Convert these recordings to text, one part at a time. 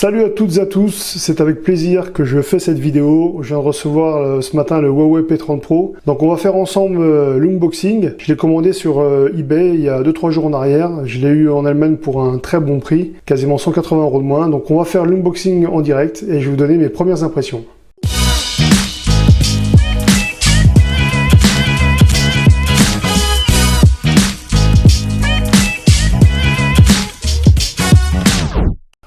Salut à toutes et à tous, c'est avec plaisir que je fais cette vidéo. Je viens de recevoir ce matin le Huawei P30 Pro. Donc on va faire ensemble l'unboxing. Je l'ai commandé sur eBay il y a 2-3 jours en arrière. Je l'ai eu en Allemagne pour un très bon prix, quasiment 180 € de moins. Donc on va faire l'unboxing en direct et je vais vous donner mes premières impressions.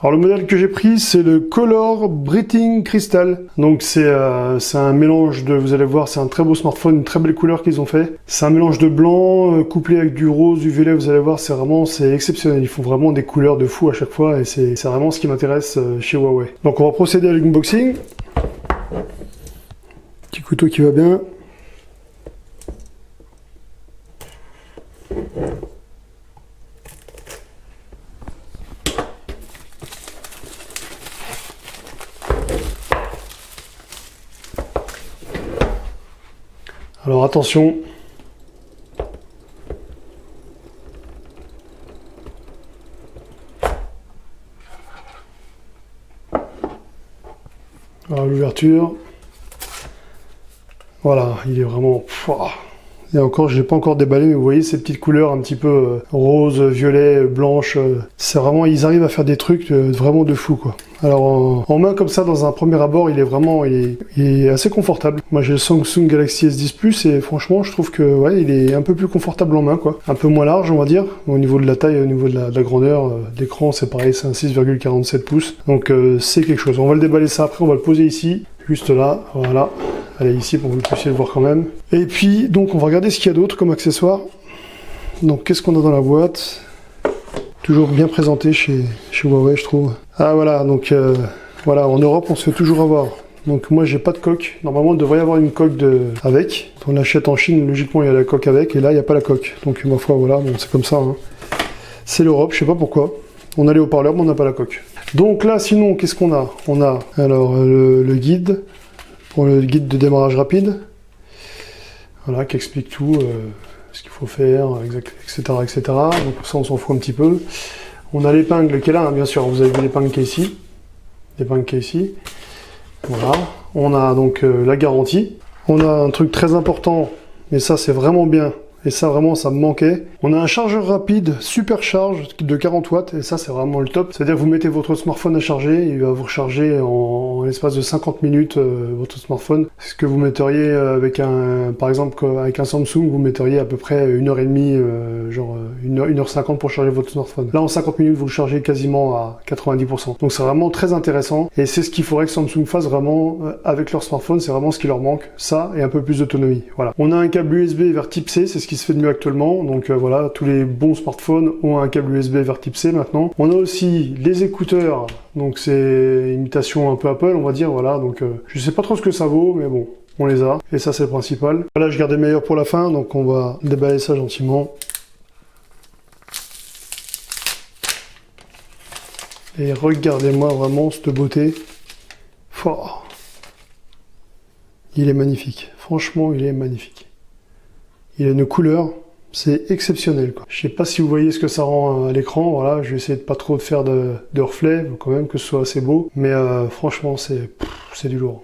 Alors le modèle que j'ai pris, c'est le Color Breathing Crystal. Donc c'est un mélange de, vous allez voir, c'est un très beau smartphone, une très belle couleur qu'ils ont fait. C'est un mélange de blanc couplé avec du rose, du violet, vous allez voir, c'est exceptionnel. Ils font vraiment des couleurs de fou à chaque fois et c'est vraiment ce qui m'intéresse chez Huawei. Donc on va procéder à l'unboxing. Petit couteau qui va bien. Alors attention, voilà l'ouverture, voilà, il est vraiment... Et encore, je l'ai pas encore déballé, mais vous voyez ces petites couleurs un petit peu rose, violet, blanche. C'est vraiment, ils arrivent à faire des trucs vraiment de fou, quoi. Alors en main comme ça, dans un premier abord, il est assez confortable. Moi, j'ai le Samsung Galaxy S10 Plus et franchement, je trouve que ouais, il est un peu plus confortable en main, quoi. Un peu moins large, on va dire, au niveau de la taille, au niveau de la grandeur d'écran, c'est pareil, c'est un 6,47 pouces. Donc c'est quelque chose. On va le déballer ça après, on va le poser ici, juste là, voilà. Allez ici pour que vous puissiez le voir quand même. Et puis donc on va regarder ce qu'il y a d'autre comme accessoire. Donc qu'est-ce qu'on a dans la boîte? Toujours bien présenté chez Huawei, je trouve. Ah voilà, donc voilà, en Europe on se fait toujours avoir. Donc moi j'ai pas de coque. Normalement il devrait y avoir une coque avec. Quand on l'achète en Chine, logiquement il y a la coque avec, et là il n'y a pas la coque. Donc ma foi voilà, donc c'est comme ça. Hein. C'est l'Europe, je sais pas pourquoi. On a les haut-parleurs mais on n'a pas la coque. Donc là sinon qu'est-ce qu'on a? On a alors le guide. Pour le guide de démarrage rapide, voilà, qui explique tout, ce qu'il faut faire, etc., etc. Donc ça, on s'en fout un petit peu. On a l'épingle qui est là, hein, bien sûr. Vous avez vu l'épingle qui est ici. L'épingle qui est ici. Voilà. On a donc la garantie. On a un truc très important, mais ça, c'est vraiment bien. Et ça, vraiment, ça me manquait. On a un chargeur rapide, super charge de 40 watts. Et ça, c'est vraiment le top. C'est-à-dire que vous mettez votre smartphone à charger. Il va vous recharger en l'espace de 50 minutes votre smartphone. Ce que vous metteriez avec par exemple, avec un Samsung, vous metteriez à peu près 1h30, genre 1h50 pour charger votre smartphone. Là, en 50 minutes, vous le chargez quasiment à 90%. Donc, c'est vraiment très intéressant. Et c'est ce qu'il faudrait que Samsung fasse vraiment avec leur smartphone. C'est vraiment ce qui leur manque. Ça et un peu plus d'autonomie. Voilà. On a un câble USB vers Type C. C'est ce qui se fait de mieux actuellement, donc voilà, tous les bons smartphones ont un câble USB vers Type C maintenant. On a aussi les écouteurs, donc c'est imitation un peu Apple, on va dire, voilà, donc je sais pas trop ce que ça vaut, mais bon, on les a, et ça c'est le principal. Voilà, je gardais meilleur pour la fin, donc on va déballer ça gentiment. Et regardez-moi vraiment cette beauté. Fort. Il est magnifique, franchement il est magnifique. Il a une couleur, c'est exceptionnel, quoi. Je sais pas si vous voyez ce que ça rend à l'écran, voilà, je vais essayer de pas trop faire de reflets, quand même que ce soit assez beau, mais franchement c'est du lourd.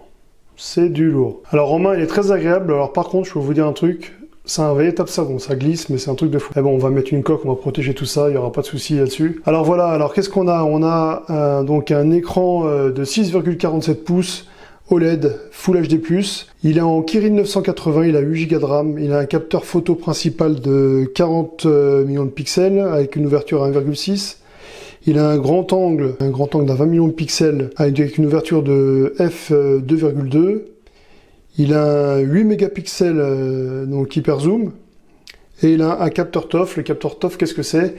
C'est du lourd. Alors en main il est très agréable, alors par contre je peux vous dire un truc, c'est un véritable savon, ça glisse, mais c'est un truc de fou. Mais bon, on va mettre une coque, on va protéger tout ça, il n'y aura pas de souci là-dessus. Alors voilà, alors qu'est-ce qu'on a? On a donc un écran de 6,47 pouces, OLED Full HD+, il est en Kirin 980, il a 8 Go de RAM, il a un capteur photo principal de 40 millions de pixels avec une ouverture à 1,6. Il a un grand angle d'un 20 millions de pixels avec une ouverture de f2,2. Il a un 8 mégapixels donc hyper zoom et il a un capteur TOF. Le capteur TOF, qu'est-ce que c'est?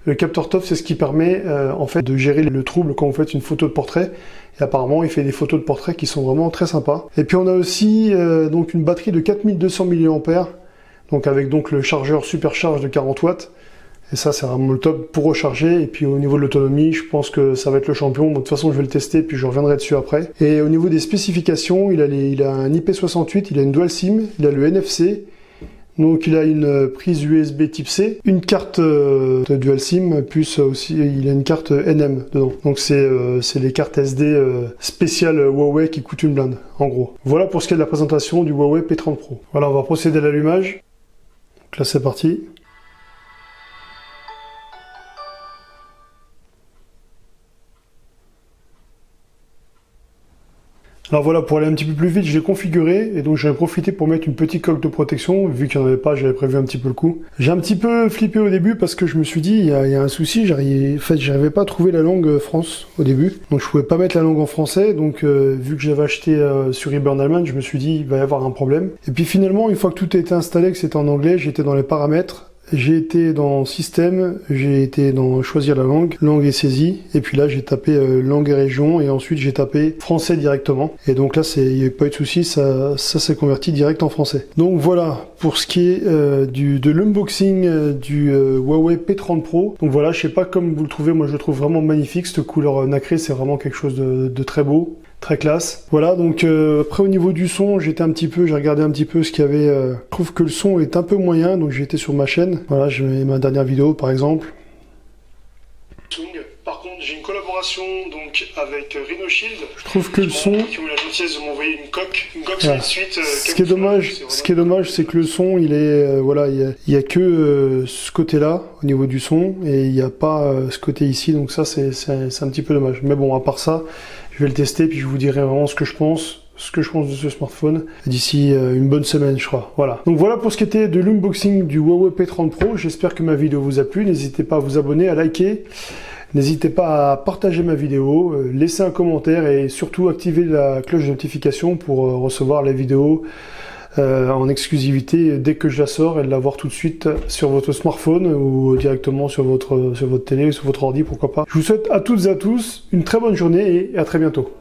Le capteur TOF, c'est ce qui permet en fait de gérer le trouble quand vous faites une photo de portrait. Et apparemment, il fait des photos de portrait qui sont vraiment très sympas. Et puis on a aussi donc une batterie de 4200 mAh, donc avec donc le chargeur supercharge de 40 watts. Et ça, c'est vraiment le top pour recharger. Et puis au niveau de l'autonomie, je pense que ça va être le champion. De toute façon, je vais le tester, puis je reviendrai dessus après. Et au niveau des spécifications, il a un IP68, il a une dual SIM, il a le NFC. Donc il a une prise USB type C, une carte dual SIM, plus aussi il a une carte NM dedans. Donc c'est les cartes SD spéciales Huawei qui coûtent une blinde, en gros. Voilà pour ce qui est de la présentation du Huawei P30 Pro. Voilà, on va procéder à l'allumage. Donc là c'est parti. Alors voilà, pour aller un petit peu plus vite, j'ai configuré et donc j'en ai profité pour mettre une petite coque de protection, vu qu'il n'y en avait pas, j'avais prévu un petit peu le coup. J'ai un petit peu flippé au début parce que je me suis dit, il y a un souci, j'arrivais pas à trouver la langue France au début, donc je pouvais pas mettre la langue en français, donc vu que j'avais acheté sur eBay en Allemagne, je me suis dit, il va y avoir un problème. Et puis finalement, une fois que tout a été installé, que c'était en anglais, j'étais dans les paramètres, j'ai été dans système, j'ai été dans choisir la langue est saisie, et puis là j'ai tapé langue et région, et ensuite j'ai tapé français directement. Et donc là il n'y a pas eu de souci, ça s'est converti direct en français. Donc voilà pour ce qui est de l'unboxing du Huawei P30 Pro. Donc voilà, je sais pas comme vous le trouvez, moi je le trouve vraiment magnifique, cette couleur nacrée, c'est vraiment quelque chose de très beau. Très classe. Voilà, donc après au niveau du son, j'ai regardé un petit peu ce qu'il y avait. Je trouve que le son est un peu moyen, donc j'ai été sur ma chaîne. Voilà, je mets ma dernière vidéo par exemple. Par contre, j'ai une collaboration donc avec Rhino Shield. Je trouve que le son, qui ont eu la gentillesse de m'envoyer une coque sur la suite. Ce qui est dommage, c'est que le son, il est voilà, il y a que ce côté-là au niveau du son et il n'y a pas ce côté ici, donc ça c'est un petit peu dommage. Mais bon, à part ça, je vais le tester puis je vous dirai vraiment ce que je pense de ce smartphone d'ici une bonne semaine, je crois. Voilà. Donc voilà pour ce qui était de l'unboxing du Huawei P30 Pro. J'espère que ma vidéo vous a plu. N'hésitez pas à vous abonner, à liker. N'hésitez pas à partager ma vidéo, laisser un commentaire et surtout activer la cloche de notification pour recevoir les vidéos en exclusivité dès que je la sors et de la voir tout de suite sur votre smartphone ou directement sur votre télé ou sur votre ordi, pourquoi pas. Je vous souhaite à toutes et à tous une très bonne journée et à très bientôt.